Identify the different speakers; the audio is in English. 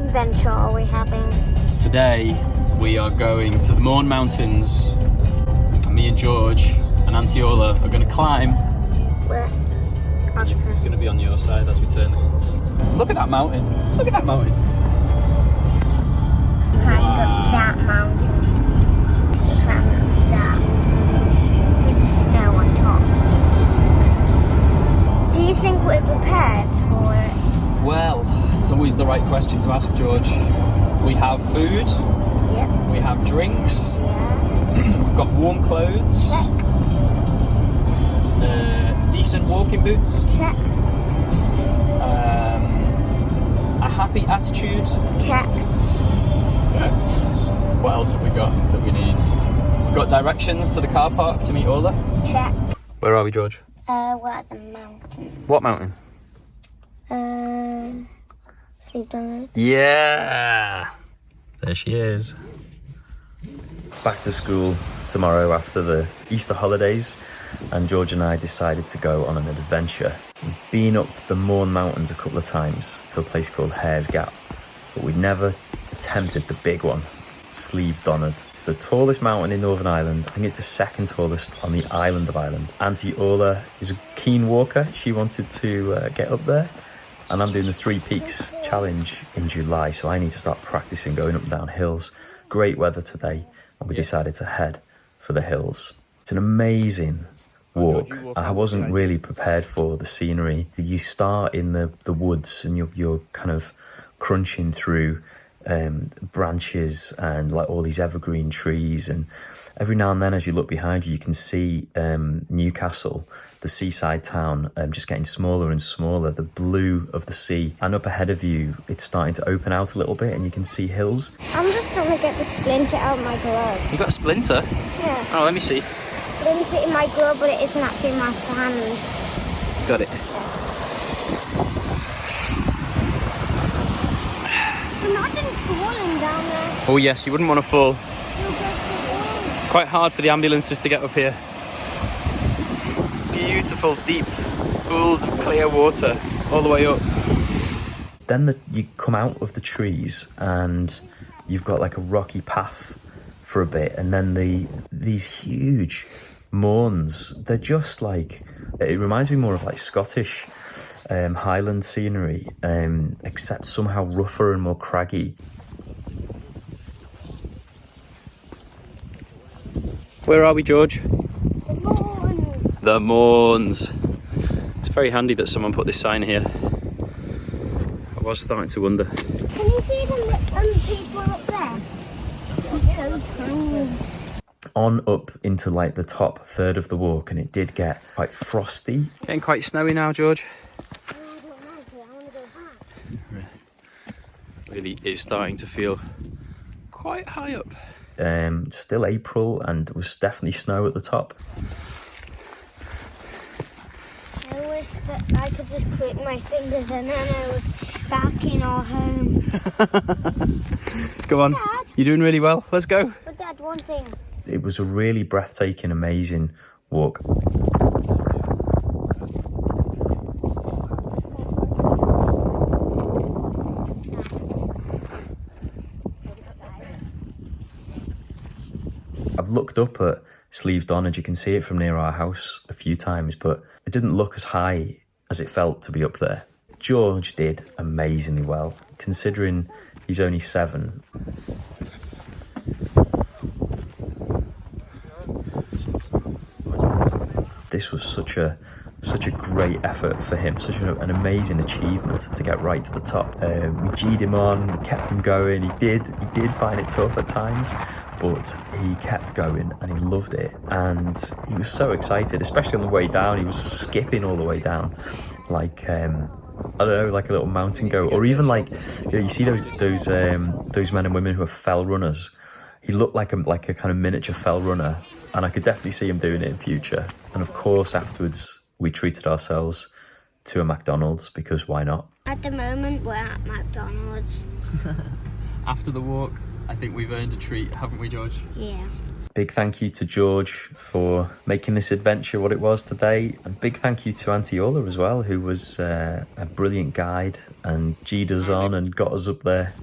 Speaker 1: adventure are we having?
Speaker 2: Today we are going to the Mourne Mountains, and me and George and Auntie Ola are going to climb.
Speaker 1: Where?
Speaker 2: It's going to be on your side as we turn. Look at that mountain! Look at that mountain!
Speaker 1: Climbing up that mountain. Climbing up that. With the snow on top. Do you think we're prepared for it?
Speaker 2: Well, it's always the right question to ask, George. We have food.
Speaker 1: Yep.
Speaker 2: We have drinks.
Speaker 1: Yeah.
Speaker 2: We've got warm clothes.
Speaker 1: Check.
Speaker 2: Decent walking boots.
Speaker 1: Check.
Speaker 2: A happy attitude.
Speaker 1: Check.
Speaker 2: What else have we got that we need? We've got directions to the car park to meet Ola.
Speaker 1: Check.
Speaker 2: Where are we, George?
Speaker 1: We're at the mountain.
Speaker 2: What mountain?
Speaker 1: Slieve Donard.
Speaker 2: Yeah! There she is. It's back to school tomorrow after the Easter holidays, and George and I decided to go on an adventure. We've been up the Mourne Mountains a couple of times to a place called Hare's Gap, but we'd never attempted the big one, Slieve Donard. It's the tallest mountain in Northern Ireland. I think it's the second tallest on the island of Ireland. Auntie Ola is a keen walker. She wanted to get up there, and I'm doing the 3 Peaks challenge in July, so I need to start practicing going up and down hills. Great weather today, and we decided to head for the hills. It's an amazing walk. I wasn't really prepared for the scenery. You start in the woods, and you're kind of crunching through branches and like all these evergreen trees, and every now and then as you look behind you, you can see Newcastle, the seaside town, just getting smaller and smaller, the blue of the sea, and up ahead of you it's starting to open out a little bit and you can see hills.
Speaker 1: I'm just trying to get the splinter out of my glove.
Speaker 2: You got a splinter?
Speaker 1: Yeah.
Speaker 2: Oh, let me see.
Speaker 1: Splinter in my glove, but it isn't actually in my hand.
Speaker 2: Got it.
Speaker 1: Imagine falling down there.
Speaker 2: Oh yes, you wouldn't want to fall.
Speaker 1: You'll go to
Speaker 2: Quite hard for the ambulances to get up here. Beautiful deep pools of clear water all the way up. Then you come out of the trees and you've got like a rocky path for a bit, and then these huge mourns, they're just like, it reminds me more of like Scottish Highland scenery, except somehow rougher and more craggy. Where are we, George? The Mourns. It's very handy that someone put this sign here. I was starting to wonder.
Speaker 1: Can you see the people up there? They're so tiny.
Speaker 2: On up into like the top third of the walk, and it did get quite frosty. Getting quite snowy now, George.
Speaker 1: I don't like it. I want to go back.
Speaker 2: Really is starting to feel quite high up. Still April, and there was definitely snow at the top.
Speaker 1: I wish that I could just click my fingers and then I was back in our home.
Speaker 2: Go on.
Speaker 1: Dad.
Speaker 2: You're doing really well. Let's go.
Speaker 1: But Dad, one thing.
Speaker 2: It was a really breathtaking, amazing walk. I've looked up at Slieve Donard. You can see it from near our house a few times, but it didn't look as high as it felt to be up there. George did amazingly well, considering he's only 7. This was such a great effort for him, such an amazing achievement to get right to the top. We G'd him on, we kept him going. He did find it tough at times, but he kept going and he loved it, and he was so excited, especially on the way down. He was skipping all the way down like I don't know, like a little mountain goat, or even like, you know, you see those men and women who are fell runners. He looked like a kind of miniature fell runner, and I could definitely see him doing it in future. And of course afterwards we treated ourselves to a McDonald's, because why not?
Speaker 1: At the moment we're at McDonald's.
Speaker 2: After the walk, I think we've earned a treat, haven't we, George?
Speaker 1: Yeah.
Speaker 2: Big thank you to George for making this adventure what it was today. And big thank you to Auntie Orla as well, who was a brilliant guide and G'd us on and got us up there